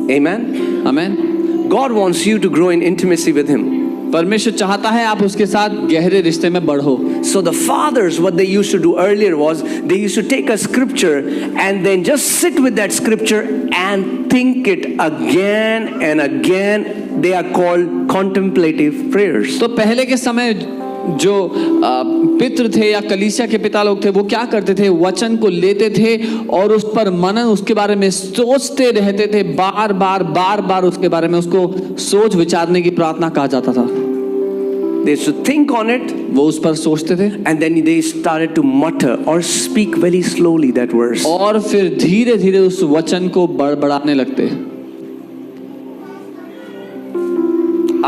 Amen? Amen. God wants you to grow in intimacy with Him. परमेश्वर चाहता है आप उसके साथ गहरे रिश्ते में बढ़ो। So the fathers, what they used to do earlier was they used to take a scripture and then just sit with that scripture and think it again and again. They are called contemplative prayers. तो पहले के समय जो पितृ थे या कलीसिया के पिता लोग थे, वो क्या करते थे, वचन को लेते थे और उस पर मनन, उसके बारे में सोचते रहते थे, बार बार उसके बारे में उसको सोच विचारने की प्रार्थना कहा जाता था। They used to think on it, वो उस पर सोचते थे and then they started to mutter or speak very slowly that verse. और फिर धीरे धीरे उस वचन को बड़बड़ाने लगते,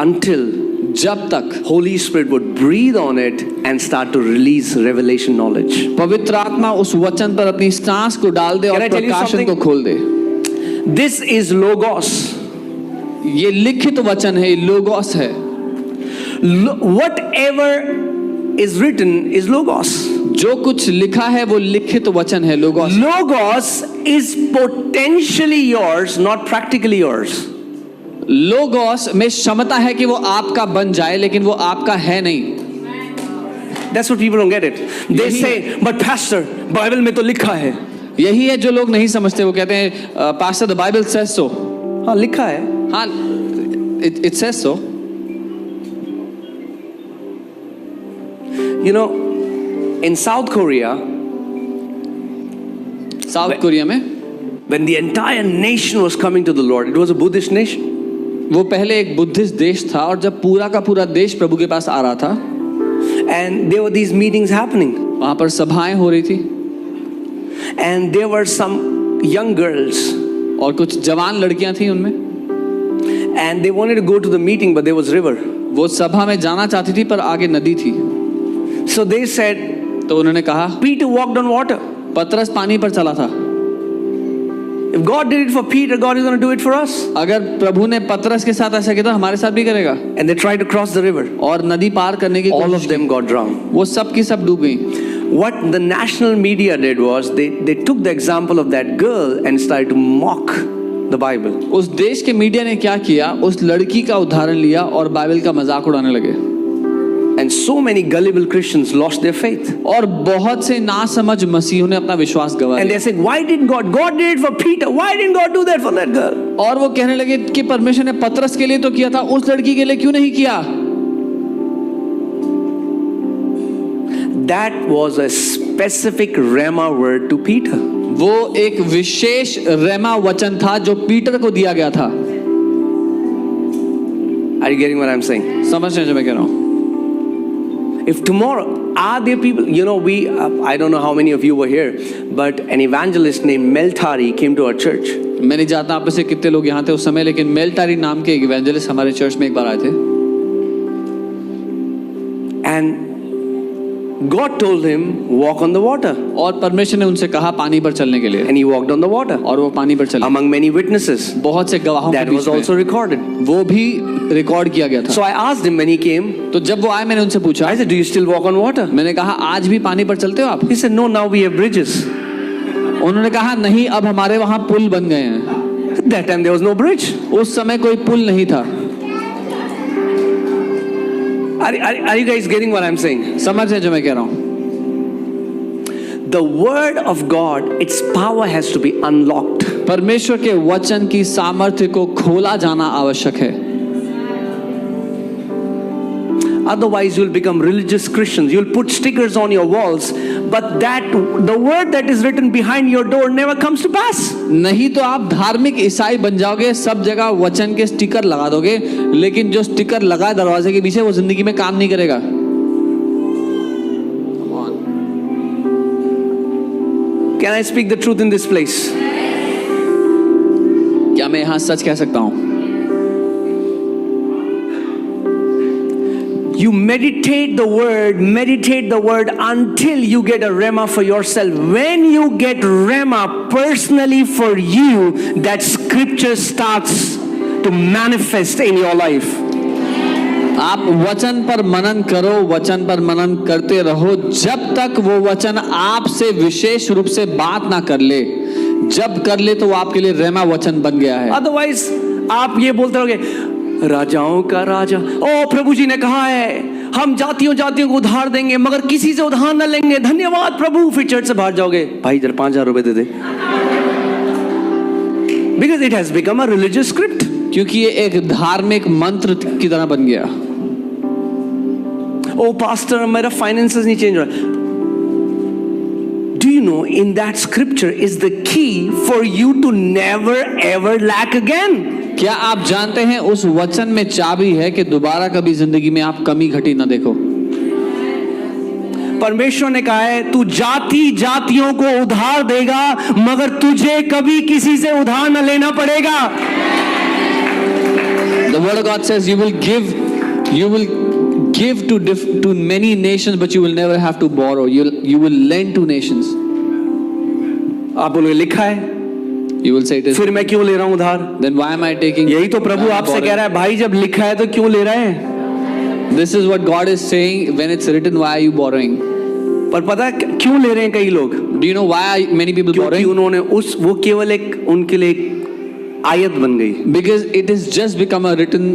until जब तक Holy Spirit would breathe on it and start to release revelation knowledge. पवित्र आत्मा उस वचन पर अपनी सांस को डाल दे और Can I tell you प्रकाशन something? को खोल दे। This is logos. ये लिखित वचन है, लोगोस है। Whatever is written is logos. जो कुछ लिखा है वो लिखित वचन है, logos. Logos is potentially yours, not practically yours. Logos में क्षमता है कि वो आपका बन जाए, लेकिन वो आपका है नहीं। That's what people don't get it. They say, but pastor, Bible में तो लिखा है। यही है जो लोग नहीं समझते, वो कहते हैं pastor the Bible says so. हाँ लिखा है। हाँ, it says so. You know, in South Korea, south Korea में when the entire nation was coming to the Lord, it was a Buddhist nation. वो पहले एक बुद्धिस्ट देश था, और जब पूरा का पूरा देश प्रभु के पास आ रहा था, And there were these meetings happening. वहां पर सभाएं हो रही थी, And there were some young girls. और कुछ जवान लड़कियां थी उनमें, And they wanted to go to the meeting, but there was river. वो सभा में जाना चाहती थी पर आगे नदी थी। So they said, तो उन्होंने कहा, Peter walked on water. पतरस पानी पर चला था। If God did it for Peter, God is going to do it for us. अगर प्रभु ने पतरस के साथ ऐसा किया तो हमारे साथ भी करेगा। And they tried to cross the river. और नदी पार करने की All कोशिश of them got drowned. वो सब की सब डूब गई। What the national media did was they took the example of that girl and started to mock the Bible. उस देश के मीडिया ने क्या किया, उस लड़की का उदाहरण लिया और बाइबल का मजाक उड़ाने लगे। And so many gullible Christians lost their faith. और बहुत से नासमझ मसीहों ने अपना विश्वास गंवा And दिया। they said, why didn't God? God did it for Peter. Why didn't God do that for that girl? और वो कहने लगे कि परमेश्वर ने पतरस के लिए तो किया था, उस लड़की के लिए क्यों नहीं किया? That was a specific rhema word to Peter. वो एक विशेष रेमा वचन था जो पीटर को दिया गया था। Are you getting what I'm saying? समझ रहे हैं जो मैं कह रहा हूँ? If tomorrow, are there people, you know, I don't know how many of you were here, but an evangelist named Meltari came to our church. मैं नहीं जानता आप में से कितने लोग यहाँ थे उस समय, लेकिन मेलटारी नाम के एक इवेंजलिस्ट हमारे चर्च में एक बार आए थे। And God told him, walk on the water. और परमेश्वर ने उनसे कहा पानी पर चलने के लिए, And he walked on the water. और वो पानी पर चले। Among many witnesses. बहुत से गवाहों के That बीच was में also recorded. वो भी रिकॉर्ड किया गया था। So I asked him when he came, तो जब वो आए मैंने उनसे पूछा, I said, do you still walk on water? मैंने कहा आज भी पानी पर चलते हो आप? He said, no, now we have bridges. उन्होंने कहा नहीं, अब हमारे वहाँ पुल बन गए हैं। That time there was no bridge. उस समय कोई पुल नहीं था। Are you guys getting what I'm saying? समझ रहे जो मैं कह रहा हूँ? The word of God, its power has to be unlocked. परमेश्वर के वचन की सामर्थ्य को खोला जाना आवश्यक है। Otherwise you'll become religious Christians. You'll put stickers on your walls, but the word that is written behind your door never comes to pass. नहीं तो आप धार्मिक ईसाई बन जाओगे, सब जगह वचन के स्टिकर लगा दोगे, लेकिन जो स्टिकर लगा है दरवाजे के पीछे वो जिंदगी में काम नहीं करेगा। Can I speak the truth in this place? क्या मैं यहाँ सच कह सकता हूँ? You meditate the word until you get a rhema for yourself. When you get rhema personally for you, that scripture starts to manifest in your life. आप वचन पर मनन करो, वचन पर मनन करते रहो जब तक वो वचन आपसे विशेष रूप से बात ना कर ले। जब कर ले तो वो आपके लिए रेमा वचन बन गया है। अदरवाइज आप ये बोलते रहोगे, राजाओं का राजा, ओ प्रभु जी ने कहा है हम जातियों जातियों को उधार देंगे मगर किसी से उधार न लेंगे, धन्यवाद प्रभु। फिर चर्च से बाहर जाओगे, भाई जरा 5,000 रुपए दे दे। Because it has become a religious script, क्योंकि ये एक धार्मिक मंत्र की तरह बन गया। ओ पास्टर मेरा फाइनेंसेस नहीं चेंज हो रहा। Do you know in that scripture is the key for you to never ever lack again. क्या आप जानते हैं उस वचन में चाबी है कि दोबारा कभी जिंदगी में आप कमी घटी ना देखो। परमेश्वर ने कहा है तू जाति जातियों को उधार देगा मगर तुझे कभी किसी से उधार न लेना पड़ेगा। The word of God says you will give to many nations but you will never have to borrow. You will lend to nations. आप बोलोगे लिखा है, You will say it is. फिर मैं क्यों ले रहा हूं उधार? Then why am I taking? यही तो प्रभु आपसे कह रहा है, भाई जब लिखा है तो क्यों ले रहा है? This is what God is saying. When it's written, why are you borrowing? पर पता है क्यों ले रहे हैं कई लोग? Do you know why are many people क्योंकि borrowing? उन्होंने वो केवल एक उनके लिए एक आयत बन गई। Because it has just become a written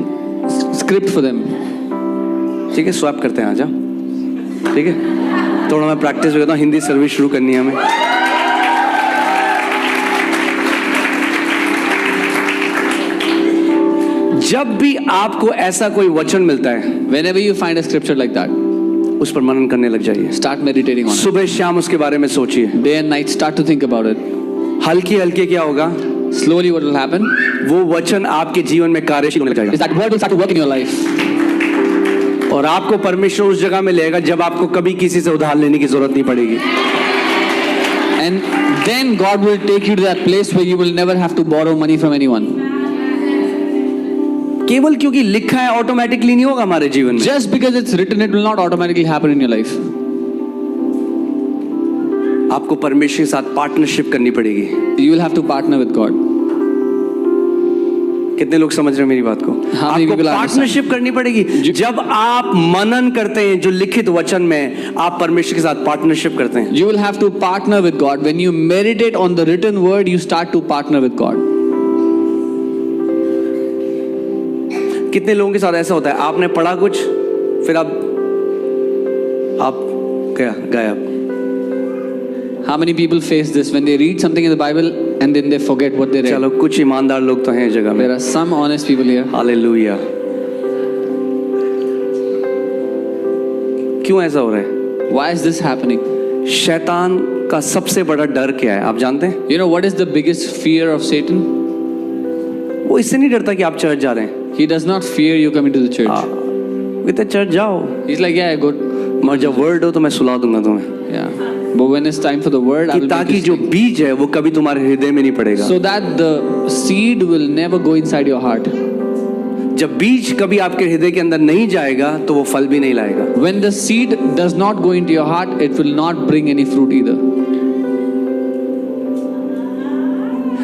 script for them. ठीक है, स्वैप करते हैं आजा, ठीक है, थोड़ा मैं प्रैक्टिस करता हूँ, हिंदी सर्विस शुरू करनी है हमें। जब भी आपको ऐसा कोई वचन मिलता है, Whenever you find a scripture like that, उस पर मनन करने लग जाइए। start meditating on it. सुबह शाम उसके बारे में सोचिए। Day and night, start to think about it. हल्के हल्के क्या होगा, Slowly, what will happen वो वचन आपके जीवन में कार्यशील होने लग जाएगा is that word will start to work in your life. और आपको परमेश्वर उस जगह में लेगा जब आपको कभी किसी से उधार लेने की जरूरत नहीं पड़ेगी। And then God will take you to that place where you will never have to borrow money from anyone. केवल क्योंकि लिखा है ऑटोमेटिकली नहीं होगा हमारे जीवन में। Just because it's written, it will not automatically happen in your life. आपको परमेश्वर के साथ पार्टनरशिप करनी पड़ेगी। You will have to partner with God. कितने लोग समझ रहे हैं मेरी बात को? हाँ, आपको बिल्कुल पार्टनरशिप करनी पड़ेगी। जब आप मनन करते हैं जो लिखित वचन में, आप परमेश्वर के साथ पार्टनरशिप करते हैं। You will have to partner with God. When you meditate on the written word, you start to partner with God. कितने लोगों के साथ ऐसा होता है, आपने पढ़ा कुछ, फिर आप क्या गायब। How many people face this when they read something in the Bible and then they forget what they read? चलो कुछ ईमानदार लोग तो हैं इस जगह में। There are some honest people here. Hallelujah. क्यों ऐसा हो रहा है? Why is this happening? शैतान का सबसे बड़ा डर क्या है आप जानते हैं? You know what is the biggest fear of Satan? वो इससे नहीं डरता कि आप चर्च जा रहे हैं। He does not fear you coming to the church. कहते चर्च जाओ, He's like, yeah, good. मगर जब वर्ड हो तो मैं सुला दूंगा तुम्हें। Yeah. But when it's time for the word, I कि will make ताकि you जो speak. बीज है वो कभी तुम्हारे हृदय में नहीं पड़ेगा। So that the seed will never go inside your heart. जब बीज कभी आपके हृदय के अंदर नहीं जाएगा तो वो फल भी नहीं लाएगा। When the seed does not go into your heart, it will not bring any fruit either.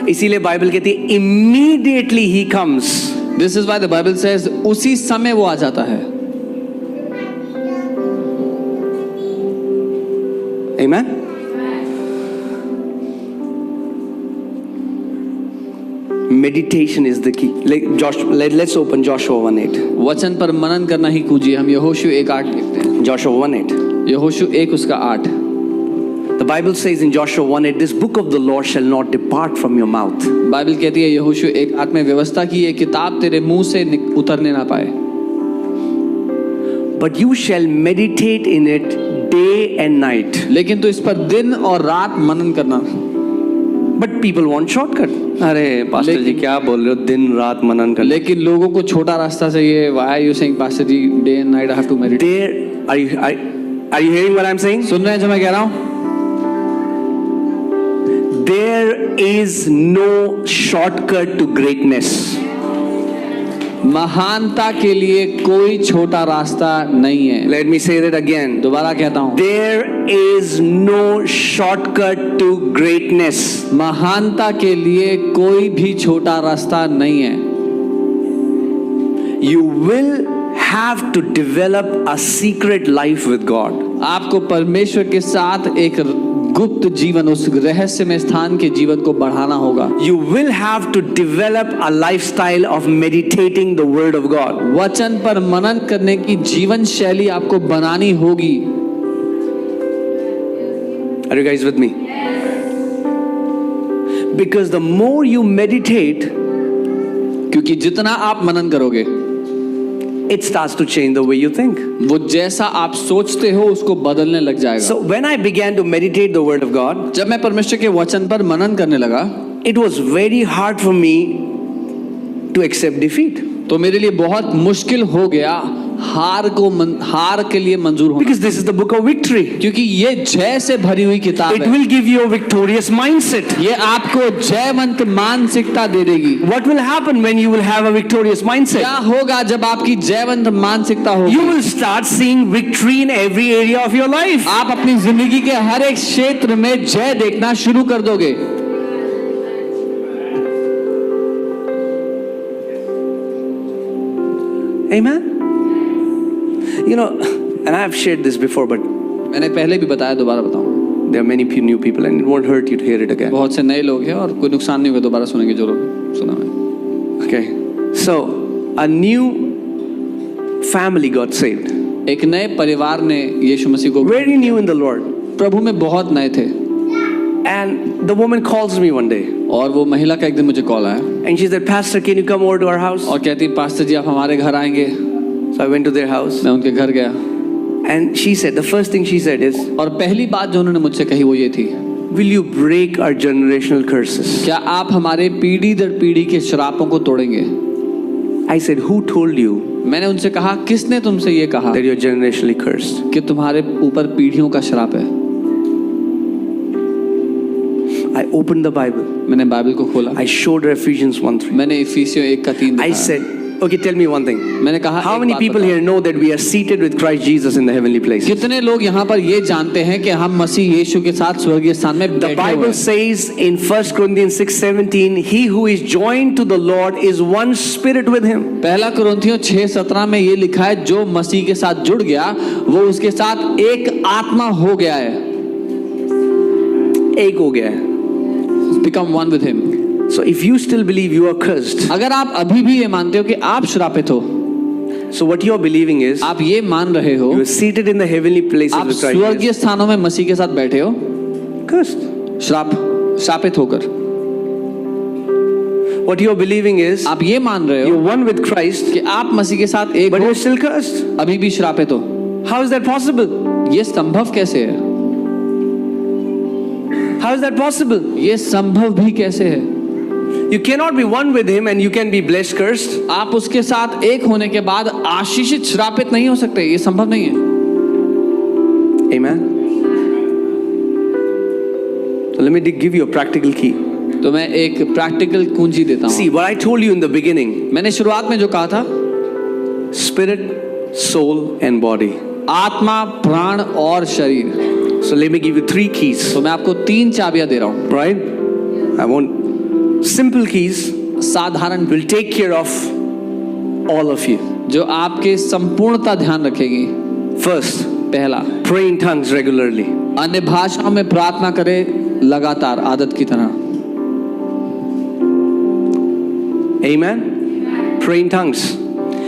इसीलिए बाइबल कहती है immediately he comes. This is why the Bible says उसी समय वो आ जाता है. Amen. Meditation is the key. Let's open Joshua 1:8. वचन पर मनन करना ही कीजिए। हम यहोशू 1:8 देखते हैं। Joshua 1:8. यहोशू 1 उसका 8। The Bible says in Joshua 1:8, this book of the law shall not depart from your mouth. Bible कहती है यहोशू 1:8 में व्यवस्था की ये किताब तेरे मुंह से उतरने ना पाए। But you shall meditate in it day and night. लेकिन तो इस पर दिन और रात मनन करना। But people want shortcut. अरे पास्टर जी क्या बोल रहे हो, दिन रात मनन कर। लेकिन लोगों को छोटा रास्ता चाहिए। Why are you saying pastor ji day and night I have to meditate? There are you hearing what I'm saying? सुन रहे हैं जो मैं कह रहा हूँ? There is no shortcut to greatness. महानता के लिए कोई छोटा रास्ता नहीं है। Let me say that again. दोबारा कहता हूँ, There is no shortcut to greatness. महानता के लिए कोई भी छोटा रास्ता नहीं है। You will have to develop a secret life with God. आपको परमेश्वर के साथ एक गुप्त जीवन, उस रहस्यमय स्थान के जीवन को बढ़ाना होगा। You will have to develop a lifestyle of meditating the word of God. वचन पर मनन करने की जीवन शैली आपको बनानी होगी। Are you guys with me? Because the more you meditate, क्योंकि जितना आप मनन करोगे, it starts to change the way you think. वो जैसा आप सोचते हो उसको बदलने लग जाएगा। So when I began to meditate the word of God, जब मैं परमेश्वर के वचन पर मनन करने लगा, it was very hard for me to accept defeat. तो मेरे लिए बहुत मुश्किल हो गया हार के लिए मंजूर होना, Because this is the book of victory. क्योंकि ये जय से भरी हुई किताब It है। will give you a victorious mindset. ये आपको जयवंत मानसिकता दे देगी। What will happen when you will have a victorious क्या mindset? होगा जब आपकी जयवंत मानसिकता You होगी? will start seeing victory in every area of your life. आप अपनी जिंदगी के हर एक क्षेत्र में जय देखना शुरू कर दोगे। Amen. You know, and I have shared this before, but मैंने पहले भी बताया, दोबारा बताऊं। there are many new people, and it won't hurt you to hear it again. बहुत से नए लोग हैं और कोई नुकसान नहीं होगा दोबारा सुनेंगे जो लोग सुना है। Okay. So, a new family got saved. एक नए परिवार ने यीशु मसीह को, Very new in the Lord. प्रभु में बहुत नए थे, And the woman calls me one day. और वो महिला का एक दिन मुझे कॉल आया And she said, Pastor, can you come over to our house? और कहती, पास्टर जी आप हमारे घर आएंगे। So I went to their house. मैं उनके घर गया And she said, the first thing she said is, और पहली बात जो उन्होंने मुझसे कही वो ये थी, will you break our generational curses? क्या आप हमारे पीढ़ी दर पीढ़ी के श्रापों को तोड़ेंगे? I said, who told you मैंने उनसे कहा, किसने तुमसे ये कहा that you're generationally cursed? कि तुम्हारे ऊपर पीढ़ियों का श्राप है? I opened the Bible. मैंने बाइबल को खोला, I showed her Ephesians 1:3. मैंने इफिसियों 1:3 I दिखाया। said, okay, tell me one thing. मैंने कहा, How एक many बात people बताओ, here know that we are seated with Christ Jesus in the heavenly places? कितने लोग यहाँ पर ये जानते हैं कि हम मसीह यीशु के साथ स्वर्गीय स्थान में The बैठे हुए Bible हैं? says in 1 Corinthians 6:17, he who is joined to the Lord is one spirit with him. पहला कुरिन्थियों 6:17 में ये लिखा है, जो मसीह के साथ जुड़ गया वो उसके साथ एक आत्मा हो गया है। एक हो गया है. Become one with him. So if you still believe you are cursed, अगर आप अभी भी ये मानते हो कि आप श्रापित हो, so what you are believing is आप ये मान रहे हो you are seated in the heavenly places आप with Christ स्वर्गीय Jesus. स्थानों में मसीह के साथ बैठे हो, Cursed. श्रापित होकर। What you are believing is आप ये मान रहे you're हो one with Christ, कि आप मसीह के साथ एक but हो, you're still cursed. अभी भी श्रापित हो। How is that possible? ये संभव कैसे है? How is that possible? ये संभव भी कैसे है? You cannot be one with him and you can be blessed cursed. आप उसके साथ एक होने के बाद आशीषित श्रापित नहीं हो सकते, ये संभव नहीं है। Amen. So let me give you a practical key. तो मैं एक प्रैक्टिकल कुंजी देता हूँ। See, what I told you in the beginning, मैंने शुरुआत में जो कहा था, spirit, soul and body. आत्मा, प्राण और शरीर। So let me give you 3 keys, तो मैं आपको 3 चाबियां दे रहा हूँ। right? I want simple keys साधारण, will take care of all of you. जो आपके संपूर्णता ध्यान रखेगी। First, पहला, pray in tongues regularly. अन्य भाषाओं में प्रार्थना करें लगातार, आदत की तरह। Amen. Pray in tongues.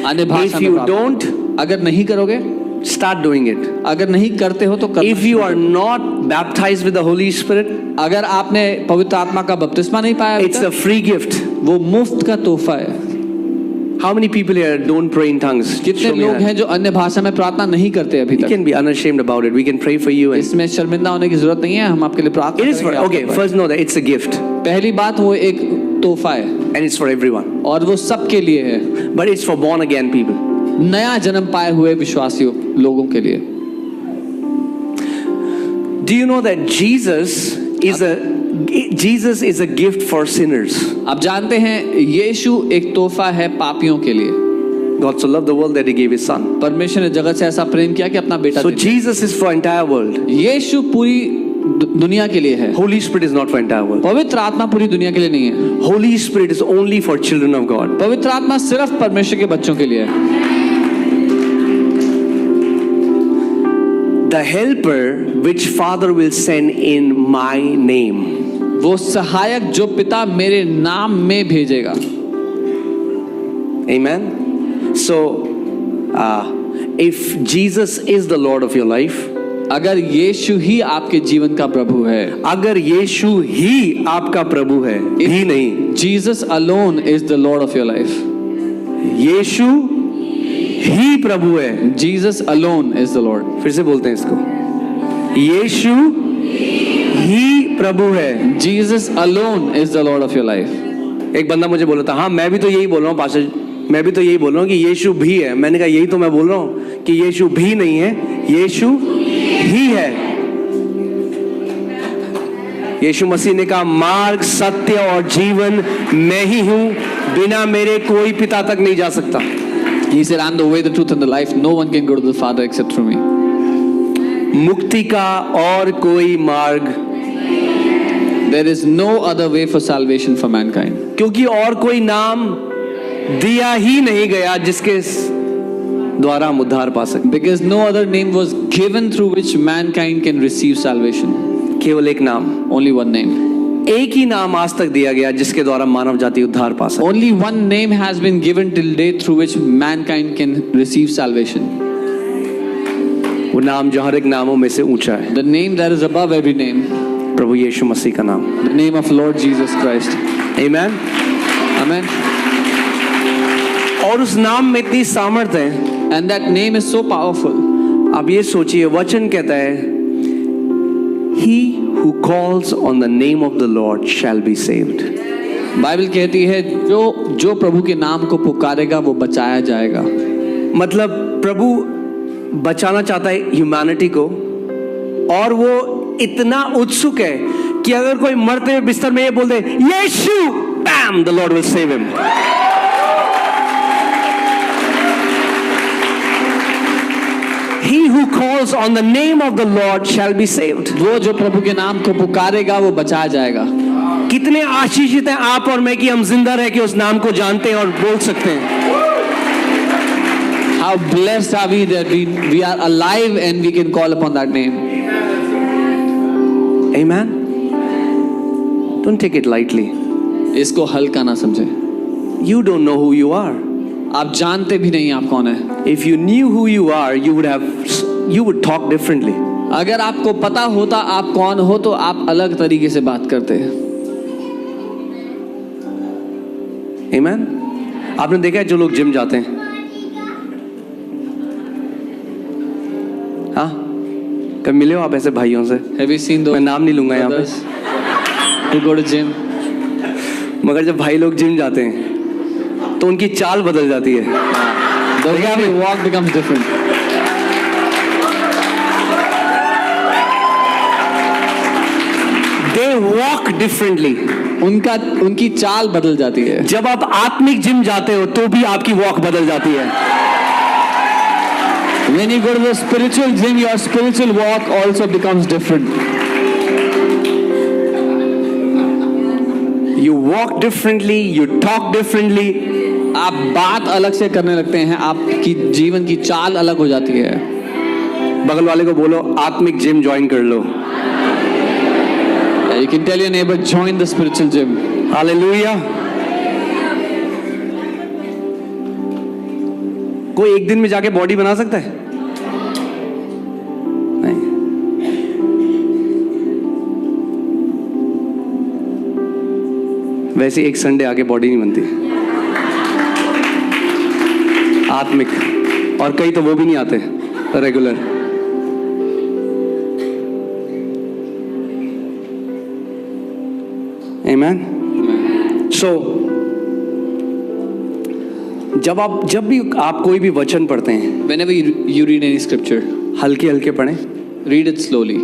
अन्य भाषा If में you प्रार्थना। don't, अगर नहीं करोगे, start doing it. अगर नहीं करते हो तो करना If you शुरू are करो। not baptized with the Holy Spirit, अगर आपने पवित्र आत्मा का बपतिस्मा नहीं पाया अभी it's तक, a free gift. वो मुफ्त का तोहफा है। How many people here don't pray in tongues? कितने Show me लोग hand. हैं जो अन्य भाषा में प्रार्थना नहीं करते अभी You तक? can be unashamed about it. We can pray for you. And इसमें शर्मिंदा होने की जरूरत नहीं है, हम आपके लिए प्रार्थना it is for, करेंगे okay, आपके ऊपर। first know that it's a gift पहली बात वो एक तोहफा है and it's for everyone. और वो सबके लिए है, But it's for born again people. नया जन्म पाए हुए विश्वासियों लोगों के लिए। Do you know that Jesus is a gift for sinners? आप जानते हैं यीशु एक तोहफा है पापियों के लिए। God so loved the world that he gave his son. परमेश्वर ने जगत से ऐसा प्रेम किया कि अपना बेटा So दे दिया। Jesus is for entire world. यीशु पूरी दुनिया के लिए है। Holy Spirit is not for entire world. पवित्र आत्मा पूरी दुनिया के लिए नहीं है। Holy Spirit is only for children of God. पवित्र आत्मा सिर्फ परमेश्वर के बच्चों के लिए है। the helper which Father will send in my name. वो सहायक जो पिता मेरे नाम में भेजेगा. Amen. So, if Jesus is the Lord of your life, अगर यीशु ही आपके जीवन का प्रभु है, अगर यीशु ही आपका प्रभु है, ही नहीं, Jesus alone is the Lord of your life. यीशु ही प्रभु है. Jesus alone is the Lord. फिर से बोलते हैं इसको, यीशु ही प्रभु है. Jesus alone is the Lord of your life. एक बंदा मुझे बोला था, हाँ मैं भी तो यही बोल रहा हूँ पास्टर, मैं भी तो यही बोल रहा हूँ कि यीशु भी है. मैंने कहा यही तो मैं बोल रहा हूँ कि यीशु भी नहीं है, यीशु ही है. यीशु मसीह ने कहा मार्ग, सत्य और जीवन मैं ही हूँ, बिना मेरे कोई पिता तक नहीं जा सकता. He said, I'm the way, the truth and the life. No one can go to the Father except through me. मुक्ति का और कोई मार्ग, There is no other way for salvation for mankind. क्योंकि और कोई नाम दिया ही नहीं गया जिसके द्वारा हम उद्धार पा सकें. Because no other name was given through which mankind can receive salvation. केवल एक नाम, Only one name. एक ही नाम आज तक दिया गया जिसके द्वारा मानव जाति उद्धार पा सके. Only one name has been given till date through which mankind can receive salvation. वो नाम जो हर एक नामों में से ऊंचा है, The name that is above every name. प्रभु यीशु मसीह का नाम. The name of Lord Jesus Christ. Amen. Amen. और उस नाम में इतनी सामर्थ्य है. And that name is so powerful. अब ये सोचिए, वचन कहता है He who calls on the name of the Lord shall be saved. Bible कहती है जो प्रभु के नाम को पुकारेगा वो बचाया जाएगा. मतलब प्रभु बचाना चाहता है ह्यूमैनिटी को, और वो इतना उत्सुक है कि अगर कोई मरते हुए बिस्तर में ये बोल दे यीशु, bam, the Lord will save him. He who calls on the name of the Lord shall be saved. वो जो प्रभु के नाम को पुकारेगा वो बचाया जाएगा. कितने आशीषित हैं आप और मैं कि हम जिंदा रह के उस नाम को जानते हैं और बोल सकते हैं. How blessed are we that we are alive and we can call upon that name. Amen. Don't take it lightly. इसको हल्का ना समझे. You don't know who you are. आप जानते भी नहीं आप कौन है. If you knew who you are, you would talk differently. अगर आपको पता होता आप कौन हो तो आप अलग तरीके से बात करते हैं. Amen. आपने देखा है जो लोग जिम जाते हैं, हाँ, कब मिले हो आप ऐसे भाइयों से? Have you seen those मैं नाम नहीं लूंगा यहाँ पे, who go to gym? मगर जब भाई लोग जिम जाते हैं तो उनकी चाल बदल जाती है. The way they walk becomes different. They walk differently. उनकी चाल बदल जाती है. जब आप आत्मिक जिम जाते हो तो भी आपकी वॉक बदल जाती है. When you go to the spiritual gym, your spiritual walk also becomes different. You walk differently, you talk differently. आप बात अलग से करने लगते हैं, आपकी जीवन की चाल अलग हो जाती है. बगल वाले को बोलो आत्मिक जिम ज्वाइन कर लो. You can tell your neighbor, join the spiritual gym. Hallelujah. कोई एक दिन में जाके बॉडी बना सकता है? नहीं. वैसे एक संडे आके बॉडी नहीं बनती. आत्मिक, और कई तो वो भी नहीं आते रेगुलर. Amen. So, जब भी आप कोई भी वचन पढ़ते हैं, Whenever you read any scripture, हल्के हल्के पढ़ें, read it slowly.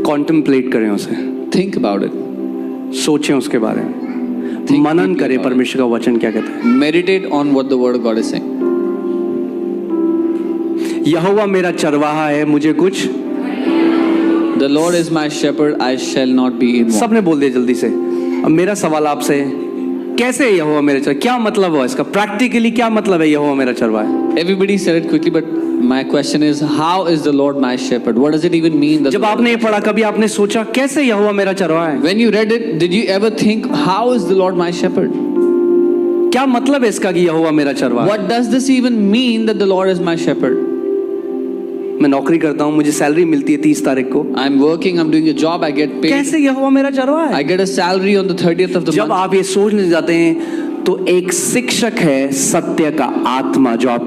कॉन्टेम्पलेट करें उसे, Think about it. सोचें उसके बारे में, Think मनन deeply करें about it. परमेश्वर का वचन क्या कहता है. Meditate on what the word of God is saying. यहोवा मेरा चरवाहा है, मुझे कुछ. The Lord is my shepherd, I shall not be in want. सबने बोल दिया जल्दी से. अब मेरा सवाल आपसे है, कैसे यहोवा मेरा चरवाहा, क्या मतलब है इसका, प्रैक्टिकली क्या मतलब है यहोवा मेरा चरवाहा? Everybody said it quickly, but my question is, how is the Lord my shepherd? What does it even mean? जब आपने ये पढ़ा कभी आपने सोचा कैसे यहोवा मेरा चरवाहा है? When you read it, did you ever think, how is the Lord my shepherd? क्या मतलब है इसका कि यहोवा मेरा चरवाहा है? What does this even mean that the Lord is my shepherd? मैं नौकरी करता हूँ, मुझे सैलरी मिलती है 30 तारीख को, I'm working, I'm doing a job, I get paid. कैसे यहोवा मेरा चरवाहा है? I get a salary on the 30th of the जब month. आप ये सोचने जाते हैं तो एक शिक्षक है सत्य का आत्मा जो आपको